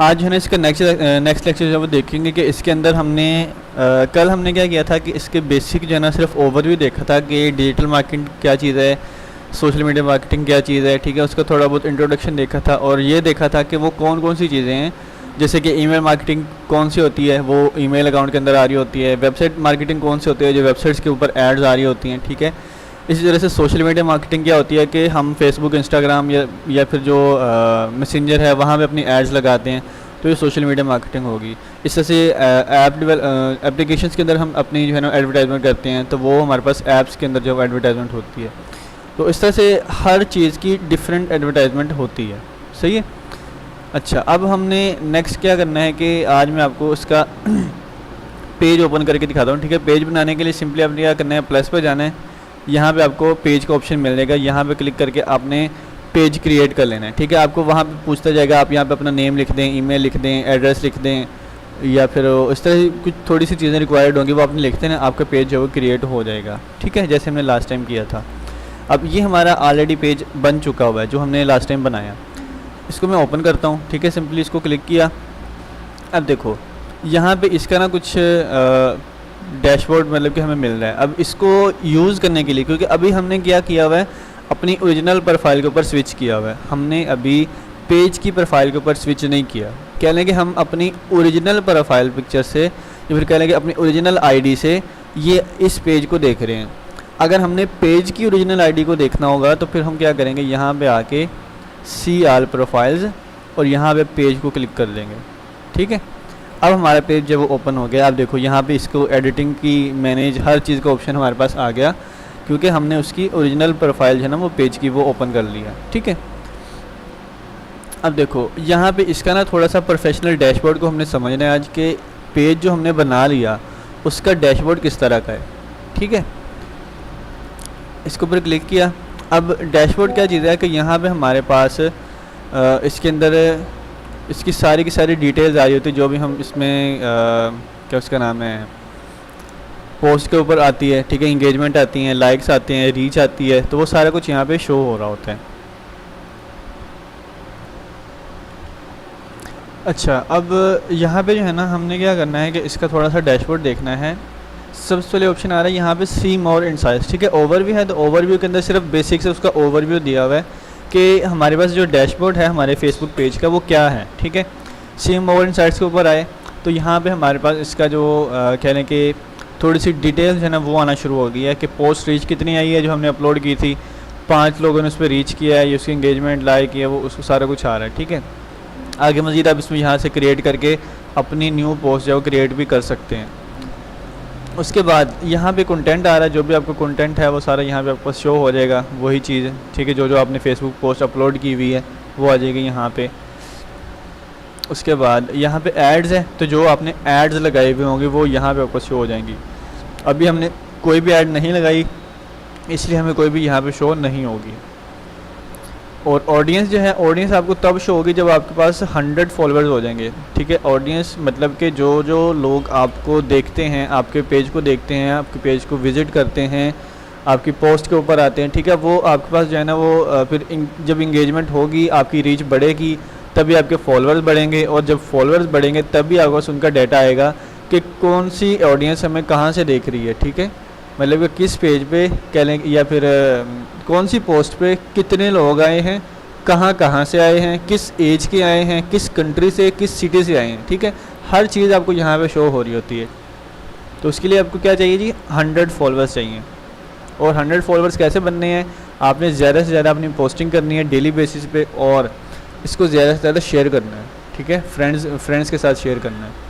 आज जो है ना इसका नेक्स्ट लेक्चर जो वो देखेंगे कि इसके अंदर हमने कल हमने क्या किया था कि इसके बेसिक जो है ना सिर्फ ओवरव्यू देखा था कि डिजिटल मार्केटिंग क्या चीज़ है, सोशल मीडिया मार्केटिंग क्या चीज़ है, ठीक है। उसका थोड़ा बहुत इंट्रोडक्शन देखा था और ये देखा था कि वो कौन कौन सी चीज़ें हैं, जैसे कि ईमेल मार्केटिंग कौन सी होती है, वो ईमेल अकाउंट के अंदर आ रही होती है। वेबसाइट मार्केटिंग कौन सी होती है, जो वेबसाइट्स के ऊपर एड्स आ रही होती हैं, ठीक है। इसी तरह से सोशल मीडिया मार्केटिंग क्या होती है कि हम फेसबुक, इंस्टाग्राम या फिर जो मैसेंजर है वहाँ पे अपनी एड्स लगाते हैं, तो ये सोशल मीडिया मार्केटिंग होगी। इस तरह से एप्लीकेशंस के अंदर हम अपनी जो है ना एडवर्टाइजमेंट करते हैं, तो वो हमारे पास ऐप्स के अंदर जो एडवर्टाइजमेंट होती है। तो इस तरह से हर चीज़ की डिफरेंट एडवर्टाइजमेंट होती है, सही है। अच्छा, अब हमने नेक्स्ट क्या करना है कि आज मैं आपको इसका पेज ओपन करके दिखाता हूँ, ठीक है। पेज बनाने के लिए सिंपली आपने क्या करना है, प्लस पे जाना है, यहाँ पे आपको पेज का ऑप्शन मिल जाएगा, यहाँ पे क्लिक करके आपने पेज क्रिएट कर लेना है, ठीक है। आपको वहाँ पे पूछता जाएगा, आप यहाँ पे अपना नेम लिख दें, ईमेल लिख दें, एड्रेस लिख दें, या फिर इस तरह कुछ थोड़ी सी चीज़ें रिक्वायर्ड होंगी, वो आपने लिखते हैं, आपका पेज जो है वो क्रिएट हो जाएगा, ठीक है, जैसे हमने लास्ट टाइम किया था। अब ये हमारा ऑलरेडी पेज बन चुका हुआ है जो हमने लास्ट टाइम बनाया। इसको मैं ओपन करता हूँ, ठीक है। सिंपली इसको क्लिक किया। अब देखो यहाँ पे इसका ना कुछ डैशबोर्ड मतलब कि हमें मिल रहा है। अब इसको यूज़ करने के लिए, क्योंकि अभी हमने क्या किया हुआ है, अपनी ओरिजिनल प्रोफाइल के ऊपर स्विच किया हुआ है, हमने अभी पेज की प्रोफाइल के ऊपर स्विच नहीं किया। कह लें कि हम अपनी ओरिजिनल प्रोफाइल पिक्चर से या फिर कह लें कि अपनी ओरिजिनल आईडी से ये इस पेज को देख रहे हैं। अगर हमने पेज की ओरिजिनल आईडी को देखना होगा तो फिर हम क्या करेंगे, यहाँ पे आके सी आल प्रोफाइल्स और यहाँ पे पेज को क्लिक कर देंगे, ठीक है। अब हमारा पेज जब वो ओपन हो गया, आप देखो यहाँ पे इसको एडिटिंग की, मैनेज, हर चीज़ का ऑप्शन हमारे पास आ गया, क्योंकि हमने उसकी ओरिजिनल प्रोफाइल जो है ना वो पेज की वो ओपन कर लिया, ठीक है। अब देखो यहाँ पे इसका ना थोड़ा सा प्रोफेशनल डैशबोर्ड को हमने समझना है आज के, पेज जो हमने बना लिया उसका डैशबोर्ड किस तरह का है, ठीक है। इसके ऊपर क्लिक किया। अब डैशबोर्ड क्या चीज़ है कि यहाँ पे हमारे पास इसके अंदर इसकी सारी की सारी डिटेल्स आ रही होती है, जो भी हम इसमें क्या उसका नाम है, पोस्ट के ऊपर आती है, ठीक है। इंगेजमेंट आती हैं, लाइक्स आते हैं, रीच आती है, तो वो सारा कुछ यहाँ पे शो हो रहा होता है। अच्छा, अब यहाँ पे जो है ना हमने क्या करना है कि इसका थोड़ा सा डैशबोर्ड देखना है। सबसे पहले ऑप्शन आ रहा है यहाँ पे सी मोर इनसाइट्स, ठीक है। ओवरव्यू है, तो ओवरव्यू के अंदर सिर्फ बेसिक से उसका ओवरव्यू दिया हुआ है कि हमारे पास जो डैशबोर्ड है हमारे फेसबुक पेज का वो क्या है, ठीक है। सी मोर इनसाइट्स के ऊपर आए तो यहाँ पे हमारे पास इसका जो कह लें कि थोड़ी सी डिटेल्स है ना वो आना शुरू हो गई है कि पोस्ट रीच कितनी आई है, जो हमने अपलोड की थी, 5 लोगों ने उस पर रीच किया है, उसकी इंगेजमेंट लाइक किया, वो उसको सारा कुछ आ रहा है, ठीक है। आगे मज़ीद आप इसमें यहाँ से क्रिएट करके अपनी न्यू पोस्ट जो क्रिएट भी कर सकते हैं। उसके बाद यहाँ पे कंटेंट आ रहा है, जो भी आपका कंटेंट है वो सारा यहाँ पे आपको शो हो जाएगा, वही चीज़, ठीक है। जो आपने फेसबुक पोस्ट अपलोड की हुई है वो आ जाएगी यहाँ पे। उसके बाद यहाँ पे एड्स है, तो जो आपने एड्स लगाए हुए होंगे वो यहाँ पे आपको शो हो जाएंगी। अभी हमने कोई भी ऐड नहीं लगाई, इसलिए हमें कोई भी यहाँ पे शो नहीं होगी। और ऑडियंस जो है, ऑडियंस आपको तब शो होगी जब आपके पास 100 फॉलोअर्स हो जाएंगे, ठीक है। ऑडियंस मतलब कि जो लोग आपको देखते हैं, आपके पेज को देखते हैं, आपके पेज को विज़िट करते हैं, आपकी पोस्ट के ऊपर आते हैं, ठीक है, वो आपके पास जो है ना वो फिर जब इंगेजमेंट होगी, आपकी रीच बढ़ेगी, तभी आपके फॉलोअर्स बढ़ेंगे, और जब फॉलोअर्स बढ़ेंगे तभी आपके पास उनका डाटा आएगा कि कौन सी ऑडियंस हमें कहाँ से देख रही है, ठीक है। मतलब कि किस पेज पे कह लें, या फिर कौन सी पोस्ट पे कितने लोग आए हैं, कहाँ से आए हैं, किस एज के आए हैं, किस कंट्री से, किस सिटी से आए हैं, ठीक है। हर चीज़ आपको यहाँ पे शो हो रही होती है। तो उसके लिए आपको क्या चाहिए जी, 100 फॉलोअर्स चाहिए। और 100 फॉलोअर्स कैसे बनने हैं, आपने ज़्यादा से ज़्यादा अपनी पोस्टिंग करनी है डेली बेसिस पे, और इसको ज़्यादा से ज़्यादा शेयर करना है, ठीक है, फ्रेंड्स के साथ शेयर करना है।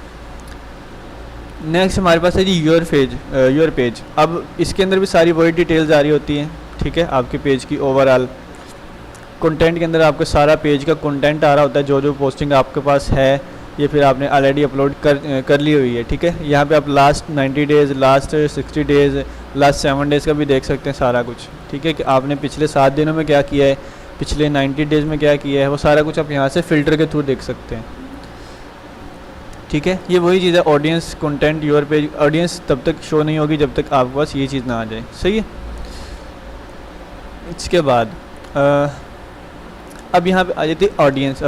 नेक्स्ट हमारे पास है जी योर पेज। अब इसके अंदर भी सारी वही डिटेल्स आ रही होती हैं, ठीक है, आपके पेज की ओवरऑल कंटेंट के अंदर आपका सारा पेज का कंटेंट आ रहा होता है, जो पोस्टिंग आपके पास है ये फिर आपने ऑलरेडी अपलोड कर ली हुई है, ठीक है। यहाँ पे आप last 90 days, last 60 days, last 7 days का भी देख सकते हैं सारा कुछ, ठीक है, कि आपने पिछले 7 दिनों में क्या किया है, पिछले 90 डेज़ में क्या किया है, वो सारा कुछ आप यहाँ से फ़िल्टर के थ्रू देख सकते हैं, ठीक है। ये वही चीज़ है, audience, content, your page. Audience तब तक शो नहीं होगी जब तक आपके पास ये चीज़ ना आ जाए, सही है। इसके बाद अब यहाँ पे आ जाती है ऑडियंस,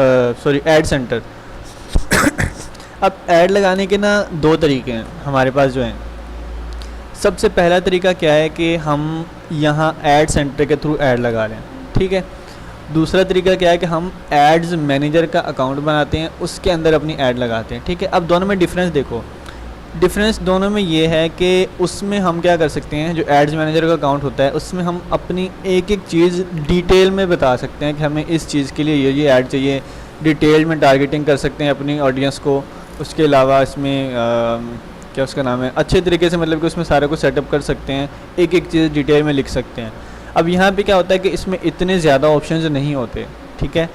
एड सेंटर। अब ऐड लगाने के ना दो तरीके हैं हमारे पास जो हैं। सबसे पहला तरीका क्या है कि हम यहाँ ऐड सेंटर के थ्रू ऐड लगा लें, ठीक है। दूसरा तरीका क्या है कि हम एड्स मैनेजर का अकाउंट बनाते हैं, उसके अंदर अपनी ऐड लगाते हैं, ठीक है। अब दोनों में डिफरेंस देखो, डिफरेंस दोनों में ये है कि उसमें हम क्या कर सकते हैं, जो एड्स मैनेजर का अकाउंट होता है उसमें हम अपनी एक एक चीज़ डिटेल में बता सकते हैं कि हमें इस चीज़ के लिए ये ऐड चाहिए, डिटेल में टारगेटिंग कर सकते हैं अपनी ऑडियंस को। उसके अलावा इसमें क्या उसका नाम है, अच्छे तरीके से मतलब कि उसमें सारा कुछ सेटअप कर सकते हैं, एक एक चीज़ डिटेल में लिख सकते हैं। अब यहाँ पे क्या होता है कि इसमें इतने ज़्यादा ऑप्शंस नहीं होते, ठीक है,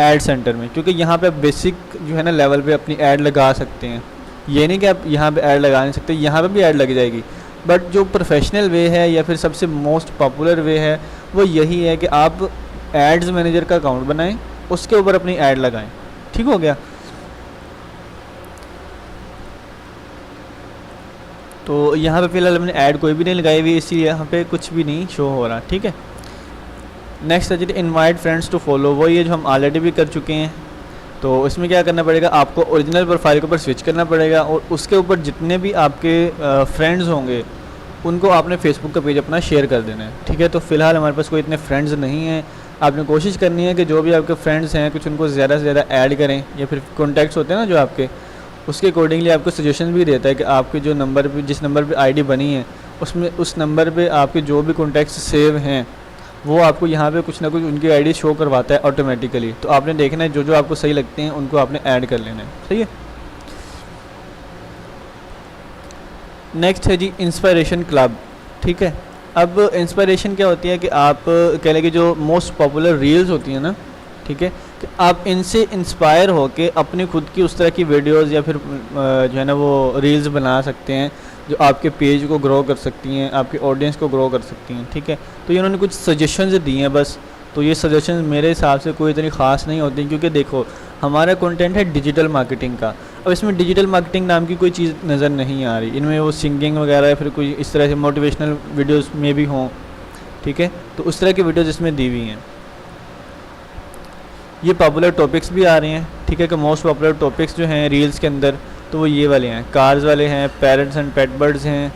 ऐड सेंटर में, क्योंकि यहाँ पे बेसिक जो है ना लेवल पे अपनी ऐड लगा सकते हैं। ये नहीं कि आप यहाँ पे ऐड लगा नहीं सकते, यहाँ पे भी ऐड लग जाएगी, बट जो प्रोफेशनल वे है या फिर सबसे मोस्ट पॉपुलर वे है वो यही है कि आप एड्स मैनेजर का अकाउंट बनाएं, उसके ऊपर अपनी ऐड लगाएं। ठीक हो गया। तो यहाँ पे फिलहाल हमने ऐड कोई भी नहीं लगाई हुई, इसीलिए यहाँ पे कुछ भी नहीं शो हो रहा, ठीक है। नेक्स्ट है इनवाइट फ्रेंड्स टू फॉलो, वो ये जो हम ऑलरेडी भी कर चुके हैं। तो इसमें क्या करना पड़ेगा, आपको ओरिजिनल प्रोफाइल के ऊपर स्विच करना पड़ेगा और उसके ऊपर जितने भी आपके फ्रेंड्स होंगे उनको आपने फेसबुक का पेज अपना शेयर कर देना है, ठीक है। तो फिलहाल हमारे पास कोई इतने फ्रेंड्स नहीं हैं, आपने कोशिश करनी है कि जो भी आपके फ्रेंड्स हैं कुछ उनको ज़्यादा से ज़्यादा ऐड करें, या फिर कॉन्टैक्ट्स होते हैं ना जो आपके, उसके अकॉर्डिंगली आपको सजेशन भी देता है कि आपके जो नंबर पे, जिस नंबर पे आईडी बनी है उसमें उस नंबर पे आपके जो भी कॉन्टैक्ट्स सेव हैं वो आपको यहाँ पे कुछ ना कुछ उनकी आईडी शो करवाता है ऑटोमेटिकली। तो आपने देखना है जो जो आपको सही लगते हैं उनको आपने ऐड कर लेना है, सही है। नेक्स्ट है जी इंस्पायरेशन क्लब, ठीक है। अब इंस्पायरेशन क्या होती है कि आप कह लें कि जो मोस्ट पॉपुलर रील्स होती हैं ना, ठीक है, कि आप इनसे इंस्पायर होके अपनी खुद की उस तरह की वीडियोस या फिर जो है ना वो रील्स बना सकते हैं जो आपके पेज को ग्रो कर सकती हैं, आपके ऑडियंस को ग्रो कर सकती हैं, ठीक है। तो ये उन्होंने कुछ सजेशंस दी हैं बस। तो ये सजेशंस मेरे हिसाब से कोई इतनी ख़ास नहीं होती, क्योंकि देखो हमारा कंटेंट है डिजिटल मार्केटिंग का। अब इसमें डिजिटल मार्केटिंग नाम की कोई चीज़ नज़र नहीं आ रही, इनमें वो सिंगिंग वगैरह या फिर कोई इस तरह से मोटिवेशनल वीडियोस में भी हों, ठीक है। तो उस तरह की वीडियोस इसमें दी हुई हैं। ये पॉपुलर टॉपिक्स भी आ रहे हैं, ठीक है, कि मोस्ट पॉपुलर टॉपिक्स जो हैं रील्स के अंदर तो वो ये वाले हैं, कार्स वाले हैं, पेरेंट्स एंड पेट बर्ड्स हैं,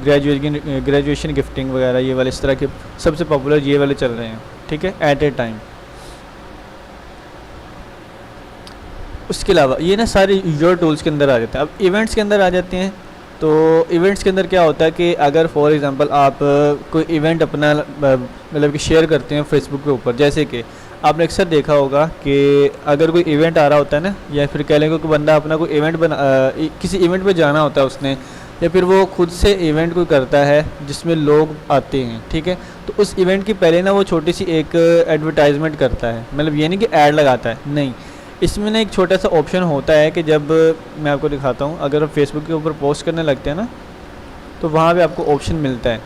ग्रेजुएशन गिफ्टिंग वगैरह, ये वाले इस तरह के सबसे पॉपुलर ये वाले चल रहे हैं, ठीक है, एट ए टाइम। उसके अलावा ये ना सारे यूजर टूल्स के अंदर आ जाते हैं। अब इवेंट्स के अंदर आ जाते हैं। तो इवेंट्स के अंदर क्या होता है कि अगर फॉर एग्जांपल आप कोई इवेंट अपना मतलब कि शेयर करते हैं फेसबुक के ऊपर, जैसे कि आपने अक्सर देखा होगा कि अगर कोई इवेंट आ रहा होता है ना, या फिर कह लेंगे कि बंदा अपना कोई इवेंट किसी इवेंट पे जाना होता है उसने, या फिर वो खुद से इवेंट कोई करता है जिसमें लोग आते हैं, ठीक है। तो उस इवेंट की पहले ना वो छोटी सी एक एडवर्टाइजमेंट करता है, मतलब ये नहीं कि ऐड लगाता है, नहीं, इसमें ना एक छोटा सा ऑप्शन होता है कि जब मैं आपको दिखाता हूँ, अगर आप फेसबुक के ऊपर पोस्ट करने लगते हैं ना तो वहाँ पे आपको ऑप्शन मिलता है,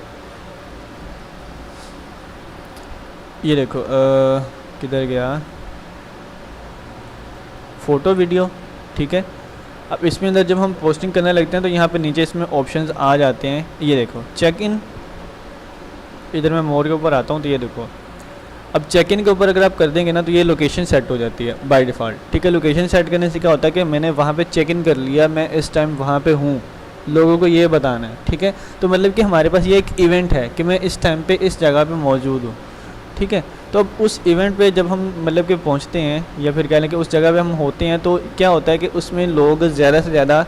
ये देखो किधर गया, फ़ोटो वीडियो, ठीक है। अब इसमें अंदर जब हम पोस्टिंग करने लगते हैं तो यहाँ पे नीचे इसमें ऑप्शंस आ जाते हैं, ये देखो चेक इन, इधर मैं मोर के ऊपर आता हूँ तो ये देखो, अब चेक इन के ऊपर अगर आप कर देंगे ना तो ये लोकेशन सेट हो जाती है बाय डिफ़ॉल्ट, ठीक है। लोकेशन सेट करने से क्या होता है कि मैंने वहाँ पे चेक इन कर लिया, मैं इस टाइम वहाँ पे हूँ, लोगों को ये बताना है, ठीक है। तो मतलब कि हमारे पास ये एक इवेंट है कि मैं इस टाइम पे इस जगह पे मौजूद हूँ, ठीक है। तो अब उस इवेंट पे जब हम मतलब कि पहुँचते हैं या फिर कह लें कि उस जगह पे हम होते हैं तो क्या होता है कि उसमें लोग ज़्यादा से ज़्यादा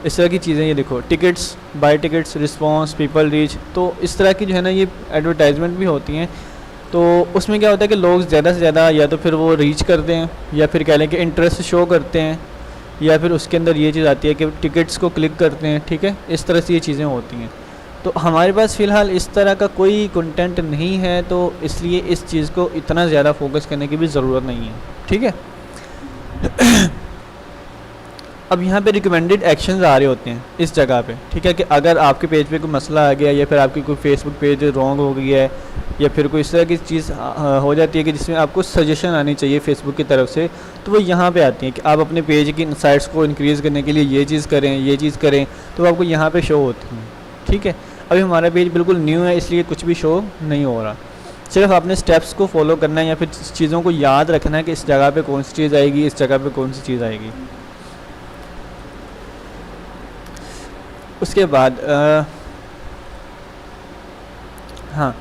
इस तरह की चीज़ें, ये देखो tickets, buy tickets, response, people reach, तो इस तरह की जो है ना ये एडवर्टाइजमेंट भी होती हैं। तो उसमें क्या होता है कि लोग ज़्यादा से ज़्यादा या तो फिर वो रीच करते हैं या फिर कह लें कि इंटरेस्ट शो करते हैं, या फिर उसके अंदर ये चीज़ आती है कि टिकट्स को क्लिक करते हैं, ठीक है। इस तरह से ये चीज़ें होती हैं। तो हमारे पास फ़िलहाल इस तरह का कोई कंटेंट नहीं है, तो इसलिए इस चीज़ को इतना ज़्यादा फोकस करने की भी ज़रूरत नहीं है, ठीक है। अब यहाँ पे रिकमेंडेड एक्शंस आ रहे होते हैं इस जगह पे, ठीक है, कि अगर आपके पेज पे कोई मसला आ गया या फिर आपकी कोई फेसबुक पेज रॉन्ग हो गई है या फिर कोई इस तरह की चीज़ हो जाती है कि जिसमें आपको सजेशन आनी चाहिए फेसबुक की तरफ से, तो वो यहाँ पे आती है कि आप अपने पेज की इनसाइट्स को इंक्रीज़ करने के लिए ये चीज़ करें, ये चीज़ करें, तो आपको यहाँ पे शो होती हैं, ठीक है। अभी हमारा पेज बिल्कुल न्यू है इसलिए कुछ भी शो नहीं हो रहा, सिर्फ आपने स्टेप्स को फॉलो करना है या फिर चीज़ों को याद रखना है कि इस जगह पे कौन सी चीज़ आएगी, इस जगह पे कौन सी चीज़ आएगी। उसके बाद हाँ,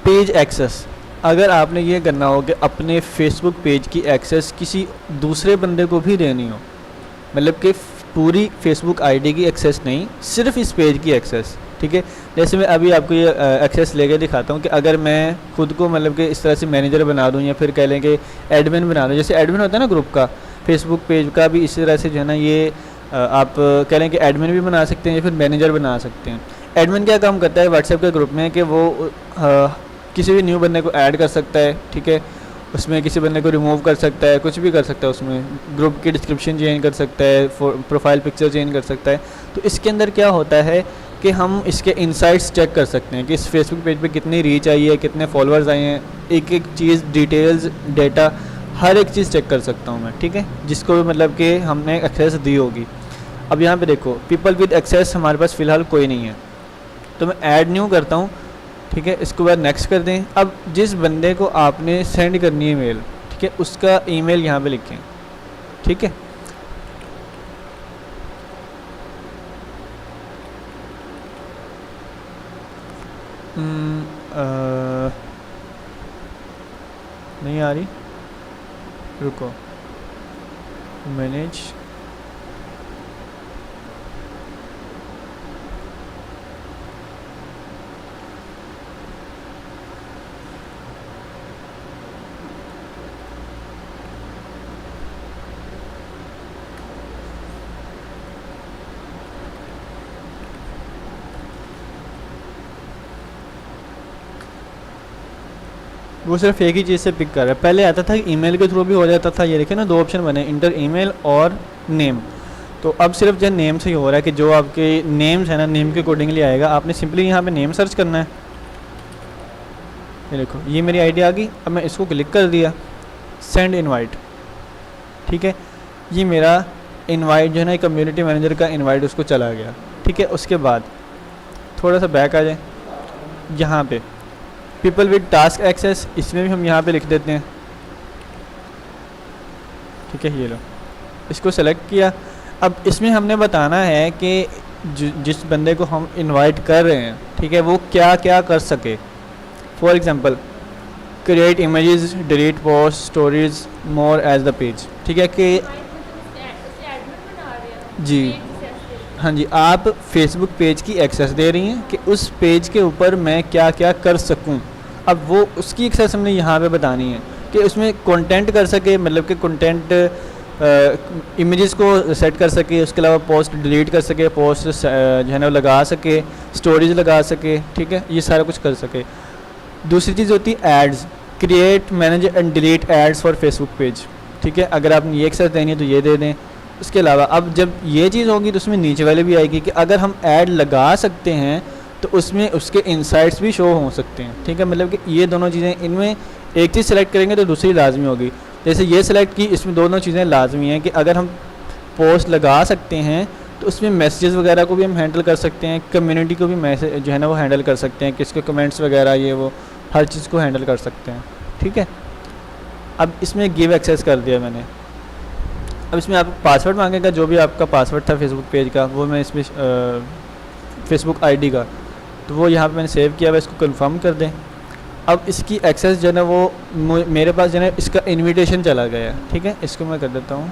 पेज एक्सेस। अगर आपने ये करना हो कि अपने फेसबुक पेज की एक्सेस किसी दूसरे बंदे को भी देनी हो, मतलब कि पूरी फेसबुक आईडी की एक्सेस नहीं, सिर्फ इस पेज की एक्सेस, ठीक है। जैसे मैं अभी आपको ये एक्सेस लेके दिखाता हूँ कि अगर मैं खुद को मतलब कि इस तरह से मैनेजर बना दूँ या फिर कह लें कि एडमिन बना दूँ, जैसे एडमिन होता है ना ग्रुप का, फेसबुक पेज का भी इसी तरह से जो है ना ये आप कह लें कि एडमिन भी बना सकते हैं या फिर मैनेजर बना सकते हैं। एडमिन क्या काम करता है व्हाट्सएप के ग्रुप में कि वो किसी भी न्यू बंदे को ऐड कर सकता है, ठीक है, उसमें किसी बंदे को रिमूव कर सकता है, कुछ भी कर सकता है, उसमें ग्रुप की डिस्क्रिप्शन चेंज कर सकता है, प्रोफाइल पिक्चर चेंज कर सकता है। तो इसके अंदर क्या होता है कि हम इसके इनसाइट्स चेक कर सकते हैं कि इस फेसबुक पेज पे कितनी रीच आई है, कितने फॉलोअर्स आए हैं, एक एक चीज़, डिटेल्स, डेटा, हर एक चीज़ चेक कर सकता हूँ मैं, ठीक है, जिसको भी मतलब कि हमने एक्सेस दी होगी। अब यहाँ पे देखो पीपल विद एक्सेस हमारे पास फ़िलहाल कोई नहीं है, तो मैं ऐड न्यू करता हूँ, ठीक है। इसके बाद नेक्स्ट कर दें। अब जिस बंदे को आपने सेंड करनी है मेल, ठीक है, उसका ईमेल यहाँ पे लिखें, ठीक है। नहीं आ रही, रुको, मैनेज, वो सिर्फ एक ही चीज़ से पिक कर रहा है। पहले आता था ईमेल के थ्रू भी हो जाता था, ये देखे ना, दो ऑप्शन बने, इंटर ईमेल और नेम। तो अब सिर्फ जो नेम से ही हो रहा है कि जो आपके नेम्स है ना, नेम के अकॉर्डिंगली आएगा। आपने सिंपली यहाँ पे नेम सर्च करना है, ये देखो ये मेरी आईडी आ गई। अब मैं इसको क्लिक कर दिया, सेंड इनवाइट, ठीक है, ये मेरा इनवाइट जो है ना कम्युनिटी मैनेजर का इनवाइट उसको चला गया, ठीक है। उसके बाद थोड़ा सा बैक आ जाए, यहाँ पे पीपल विद टास्क एक्सेस, इसमें भी हम यहाँ पे लिख देते हैं, ठीक है, ये लो, इसको सेलेक्ट किया। अब इसमें हमने बताना है कि जिस बंदे को हम इनवाइट कर रहे हैं, ठीक है, वो क्या क्या कर सके। For example create images, delete post, stories, more as the page, ठीक है, कि जी हाँ जी, आप फेसबुक पेज की एक्सेस दे रही हैं कि उस पेज के ऊपर मैं क्या क्या कर सकूं। अब वो उसकी एक्सेस हमने यहाँ पे बतानी है कि उसमें कंटेंट कर सके, मतलब कि कंटेंट इमेजेस को सेट कर सके, उसके अलावा पोस्ट डिलीट कर सके, पोस्ट जो है ना लगा सके, स्टोरीज लगा सके, ठीक है, ये सारा कुछ कर सके। दूसरी चीज़ होती है ads, create, manage and delete ads for Facebook page, ठीक है, अगर आपने ये एक्सेस देनी है तो ये दे दें। उसके अलावा अब जब ये चीज़ होगी तो उसमें नीचे वाले भी आएगी कि अगर हम ऐड लगा सकते हैं तो उसमें उसके इनसाइट्स भी शो हो सकते हैं, ठीक है, मतलब कि ये दोनों चीज़ें, इनमें एक चीज़ सेलेक्ट करेंगे तो दूसरी लाजमी होगी। जैसे ये सेलेक्ट की, इसमें दोनों चीज़ें लाजमी हैं कि अगर हम पोस्ट लगा सकते हैं तो उसमें मैसेजेस वगैरह को भी हम हैंडल कर सकते हैं, कम्युनिटी को भी मैसेज जो है ना वो हैंडल कर सकते हैं, किसके कमेंट्स वगैरह ये वो हर चीज़ को हैंडल कर सकते हैं, ठीक है। अब इसमें गिव एक्सेस कर दिया मैंने। अब इसमें आप पासवर्ड मांगेगा, जो भी आपका पासवर्ड था फेसबुक पेज का, वो मैं इसमें फेसबुक आईडी का, तो वो यहाँ पे मैंने सेव किया हुआ, इसको कंफर्म कर दें। अब इसकी एक्सेस जो है ना वो मेरे पास जो है ना इसका इनविटेशन चला गया है, ठीक है, इसको मैं कर देता हूँ,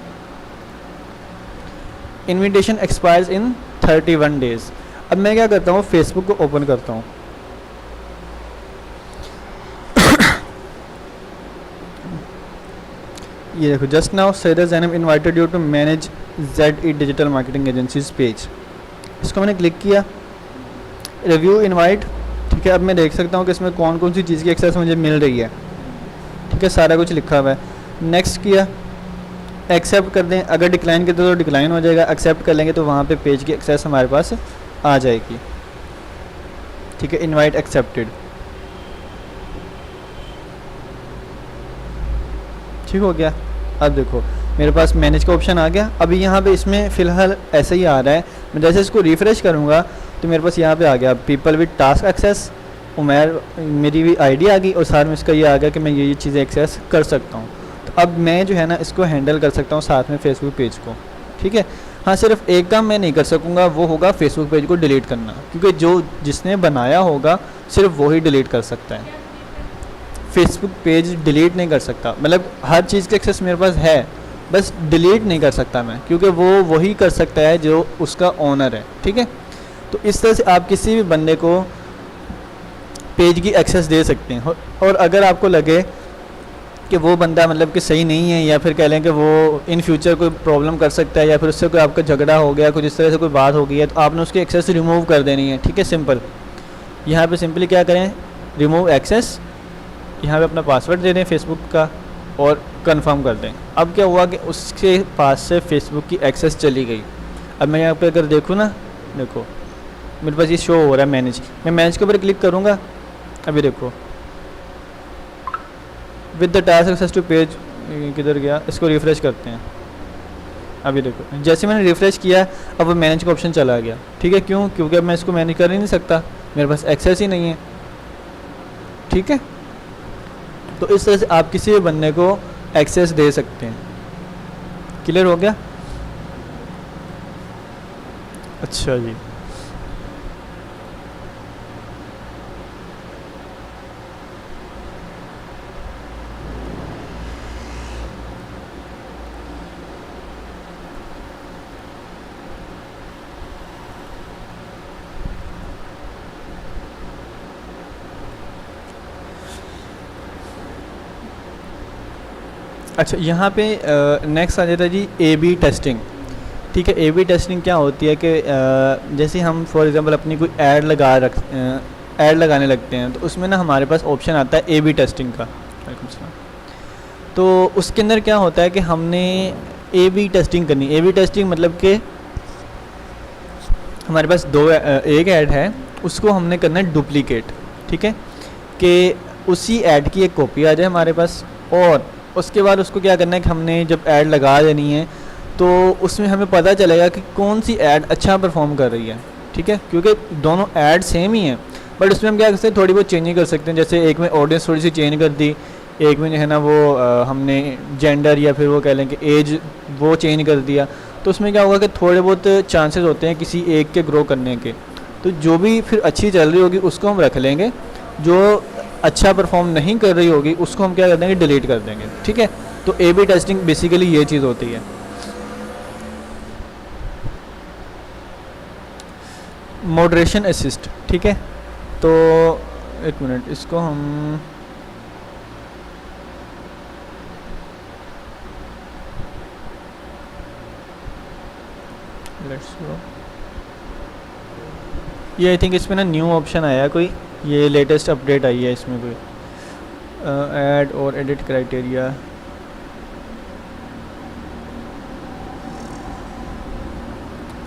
इनविटेशन एक्सपायर्स इन 31 डेज़। अब मैं क्या करता हूँ, फेसबुक को ओपन करता हूँ, ये देखो, just now Syeda Zainab invited you to manage ZE digital marketing agencies page, इसको मैंने क्लिक किया, रिव्यू इनवाइट, ठीक है। अब मैं देख सकता हूँ कि इसमें कौन कौन सी चीज़ की एक्सेस मुझे मिल रही है, ठीक है, सारा कुछ लिखा हुआ है। नेक्स्ट किया, एक्सेप्ट कर दें, अगर डिक्लाइन करते तो डिक्लाइन हो जाएगा, एक्सेप्ट कर लेंगे तो वहाँ पे पेज की एक्सेस हमारे पास आ जाएगी, ठीक है। इनवाइट एक्सेप्टेड, ठीक हो गया। अब देखो मेरे पास मैनेज का ऑप्शन आ गया। अभी यहाँ पे इसमें फ़िलहाल ऐसे ही आ रहा है, मैं जैसे इसको रिफ़्रेश करूँगा तो मेरे पास यहाँ पे आ गया people with task access, Umair मेरी भी आईडी आ गई और साथ में इसका ये आ गया कि मैं ये चीज़ें एक्सेस कर सकता हूँ। तो अब मैं जो है ना इसको हैंडल कर सकता हूँ साथ में फेसबुक पेज को, ठीक है। हाँ, सिर्फ एक काम मैं नहीं कर सकूँगा, वो होगा फेसबुक पेज को डिलीट करना, क्योंकि जो जिसने बनाया होगा सिर्फ वो ही डिलीट कर सकता है। फेसबुक पेज डिलीट नहीं कर सकता, मतलब हर चीज़ का एक्सेस मेरे पास है, बस डिलीट नहीं कर सकता मैं, क्योंकि वो वही कर सकता है जो उसका ओनर है। ठीक है, तो इस तरह से आप किसी भी बंदे को पेज की एक्सेस दे सकते हैं। और अगर आपको लगे कि वो बंदा मतलब कि सही नहीं है, या फिर कह लें कि वो इन फ्यूचर कोई प्रॉब्लम कर सकता है, या फिर उससे कोई आपका झगड़ा हो गया, कुछ इस तरह से कोई बात हो गई है, तो आपने उसकी एक्सेस रिमूव कर देनी है। ठीक है, सिंपल। यहाँ पे सिंपली क्या करें, रिमूव एक्सेस, यहाँ पे अपना पासवर्ड दे दें फेसबुक का और कंफर्म कर दें। अब क्या हुआ कि उसके पास से फेसबुक की एक्सेस चली गई। अब मैं यहाँ पे अगर देखूँ ना, देखो मेरे पास ये शो हो रहा है मैनेज, मैं मैनेज के ऊपर क्लिक करूँगा, अभी देखो with the task access to page, किधर गया, इसको रिफ़्रेश करते हैं। अभी देखो जैसे मैंने रिफ़्रेश किया, अब वो मैनेज का ऑप्शन चला गया। ठीक है, क्यों? क्योंकि अब मैं इसको मैनेज कर ही नहीं सकता, मेरे पास एक्सेस ही नहीं है। ठीक है, तो इस तरह से आप किसी भी बंदे को एक्सेस दे सकते हैं। क्लियर हो गया? अच्छा जी, अच्छा यहाँ पे नेक्स्ट आ जाता है जी ए बी टेस्टिंग। ठीक है, ए बी टेस्टिंग क्या होती है कि जैसे हम फॉर एग्जांपल अपनी कोई ऐड लगाने लगते हैं, तो उसमें ना हमारे पास ऑप्शन आता है ए बी टेस्टिंग का। वालेकुम सलाम। तो उसके अंदर क्या होता है कि हमने ए बी टेस्टिंग करनी। ए बी टेस्टिंग मतलब कि हमारे पास एक ऐड है, उसको हमने करना है डुप्लीकेट। ठीक है, कि उसी ऐड की एक कॉपी आ जाए हमारे पास, और उसके बाद उसको क्या करना है कि हमने जब ऐड लगा देनी है तो उसमें हमें पता चलेगा कि कौन सी ऐड अच्छा परफॉर्म कर रही है। ठीक है, क्योंकि दोनों ऐड सेम ही हैं, बट उसमें हम क्या कर सकते हैं, थोड़ी बहुत चेंजिंग कर सकते हैं। जैसे एक में ऑडियंस थोड़ी सी चेंज कर दी, एक में जो है ना वो हमने जेंडर या फिर वो कह लें कि एज वो चेंज कर दिया। तो उसमें क्या होगा कि थोड़े बहुत चांसेस होते हैं किसी एक के ग्रो करने के। तो जो भी फिर अच्छी चल रही होगी उसको हम रख लेंगे, जो अच्छा परफॉर्म नहीं कर रही होगी उसको हम क्या कर देंगे, डिलीट कर देंगे। ठीक है, तो ए बी टेस्टिंग बेसिकली ये चीज़ होती है। Moderation assist. ठीक है, तो एक मिनट, इसको हम लेट्स गो, ये आई थिंक इसमें ना न्यू ऑप्शन आया कोई, ये लेटेस्ट अपडेट आई है इसमें कोई, ऐड और एडिट क्राइटेरिया।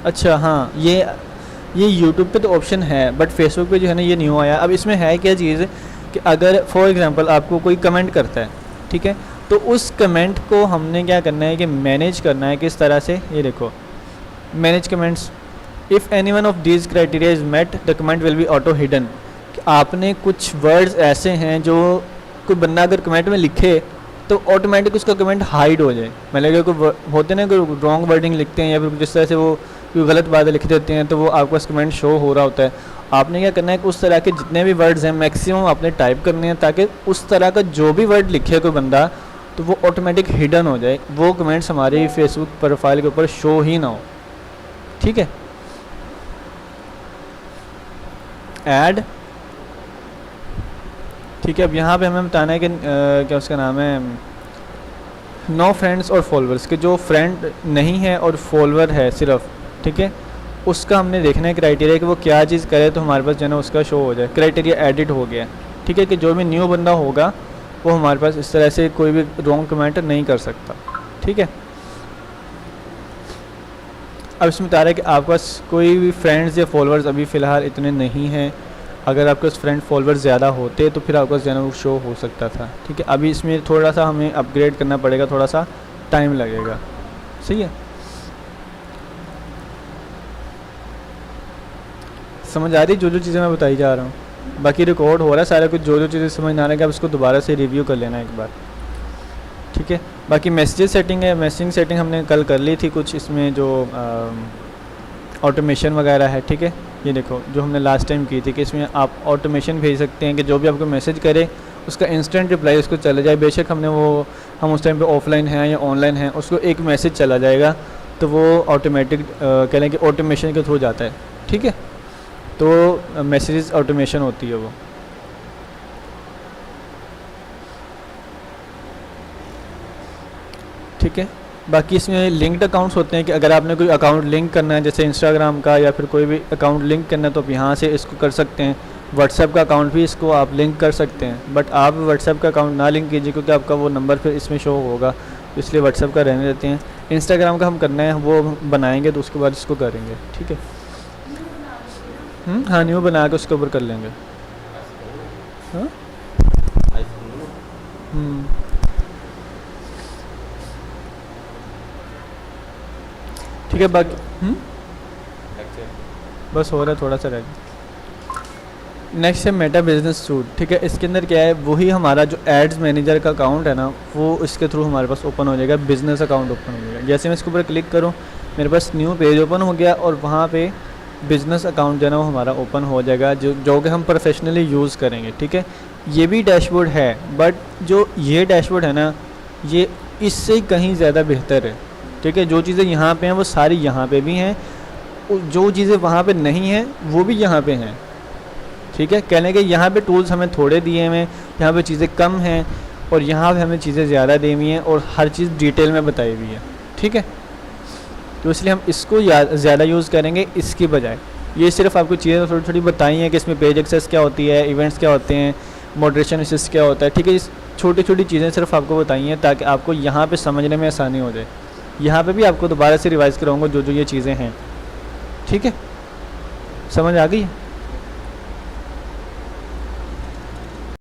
अच्छा हाँ, ये यूट्यूब पे तो ऑप्शन है, बट फेसबुक पे जो है ना ये न्यू आया। अब इसमें है क्या चीज़ कि अगर फॉर एग्जांपल आपको कोई कमेंट करता है, ठीक है, तो उस कमेंट को हमने क्या करना है कि मैनेज करना है। किस तरह से, ये देखो manage comments, if any one of these criteria is met the comment will be auto hidden. आपने कुछ वर्ड्स ऐसे हैं जो कोई बंदा अगर कमेंट में लिखे तो ऑटोमेटिक उसका कमेंट हाइड हो जाए। मतलब कोई होते ना कोई रॉन्ग वर्डिंग लिखते हैं या फिर जिस तरह से वो कोई गलत बातें लिख देते हैं, तो वो आपके पास कमेंट शो हो रहा होता है। आपने क्या करना है कि उस तरह के जितने भी वर्ड्स हैं मैक्सिमम आपने टाइप करने हैं, ताकि उस तरह का जो भी वर्ड लिखे कोई बंदा तो वो ऑटोमेटिक हिडन हो जाए, वो कमेंट्स हमारी फेसबुक प्रोफाइल के ऊपर शो ही ना हो। ठीक है, ऐड। ठीक है, अब यहाँ पे हमें बताना है कि क्या उसका नाम है, नो फ्रेंड्स और फॉलोअर्स, के जो फ्रेंड नहीं है और फॉलोअर है सिर्फ। ठीक है, उसका हमने देखना है क्राइटेरिया कि वो क्या चीज़ करे तो हमारे पास जो है ना उसका शो हो जाए। क्राइटेरिया एडिट हो गया। ठीक है, कि जो भी न्यू बंदा होगा वो हमारे पास इस तरह से कोई भी रॉन्ग कमेंट नहीं कर सकता। ठीक है, अब इसमें बता रहा है कि आपके पास कोई भी फ्रेंड्स या फॉलोअर्स अभी फ़िलहाल इतने नहीं हैं। अगर आपके पास फ्रेंड फॉलोअर्स ज़्यादा होते तो फिर आपके पास जो है ना वो शो हो सकता था। ठीक है, अभी इसमें थोड़ा सा हमें अपग्रेड करना पड़ेगा, थोड़ा सा टाइम लगेगा। सही है, समझ आ रही जो जो चीज़ें मैं बताई जा रहा हूँ। बाकी रिकॉर्ड हो रहा है सारा कुछ, जो जो चीज़ें समझ ना आ रहा है आप इसको दोबारा से रिव्यू कर लेना एक बार। ठीक है। बाकी मैसेज सेटिंग है, मैसेजिंग सेटिंग हमने कल कर ली थी कुछ, इसमें जो ऑटोमेशन वगैरह है, ठीक है। ये देखो जो हमने लास्ट टाइम की थी कि इसमें आप ऑटोमेशन भेज सकते हैं कि जो भी आपको मैसेज करे उसका इंस्टेंट रिप्लाई उसको चला जाए। बेशक हम उस टाइम पे ऑफलाइन हैं या ऑनलाइन हैं, उसको एक मैसेज चला जाएगा तो वो ऑटोमेटिक कह लें कि ऑटोमेशन के थ्रू जाता है, ठीक है। तो मैसेजेस ऑटोमेशन होती है वो। ठीक है। बाकी इसमें लिंक्ड अकाउंट्स होते हैं कि अगर आपने कोई अकाउंट लिंक करना है जैसे इंस्टाग्राम का या फिर कोई भी अकाउंट लिंक करना है तो आप यहाँ से इसको कर सकते हैं। व्हाट्सएप का अकाउंट भी इसको आप लिंक कर सकते हैं, बट आप व्हाट्सएप का अकाउंट ना लिंक कीजिए क्योंकि आपका वो नंबर फिर इसमें शो होगा, इसलिए व्हाट्सएप का रहने देते हैं। इंस्टाग्राम का हम करना है वो बनाएंगे तो उसके बाद इसको करेंगे, ठीक है। हाँ, न्यू बना के उसके ऊपर कर लेंगे। हाँ ठीक है। बाकी बस हो रहा है, थोड़ा सा रह गया। नेक्स्ट है मेटा बिजनेस सूट, ठीक है। इसके अंदर क्या है, वही हमारा जो एड्स मैनेजर का अकाउंट है ना वो इसके थ्रू हमारे पास ओपन हो जाएगा, बिजनेस अकाउंट ओपन हो जाएगा। जैसे मैं इसके ऊपर क्लिक करूँ मेरे पास न्यू पेज ओपन हो गया और वहाँ पे बिज़नेस अकाउंट जो है ना वो हमारा ओपन हो जाएगा, जो कि हम प्रोफेशनली यूज़ करेंगे, ठीक है। ये भी डैशबोर्ड है, बट जो ये डैशबोर्ड है ना ये इससे कहीं ज़्यादा बेहतर है, ठीक है। जो चीज़ें यहाँ पे हैं वो सारी यहाँ पे भी हैं, जो चीज़ें वहाँ पे नहीं हैं वो भी यहाँ पे हैं, ठीक है। कहने के यहाँ पे टूल्स हमें थोड़े दिए हुए हैं, यहाँ पे चीज़ें कम हैं और यहाँ पे हमें चीज़ें ज़्यादा दी हुई हैं और हर चीज़ डिटेल में बताई हुई है, ठीक है। तो इसलिए हम इसको ज़्यादा यूज़ करेंगे इसकी बजाय। ये सिर्फ आपको चीज़ें थोड़ी थोड़ी बताई हैं कि इसमें पेज एक्सेस क्या होती है, इवेंट्स क्या होते हैं, मॉडरेशन असिस्ट क्या होता है, ठीक है। छोटी छोटी चीज़ें सिर्फ आपको बताई हैं ताकि आपको यहाँ पे समझने में आसानी हो जाए। यहाँ पे भी आपको दोबारा से रिवाइज़ कराऊंगा जो जो ये चीज़ें हैं, ठीक है। समझ आ गई?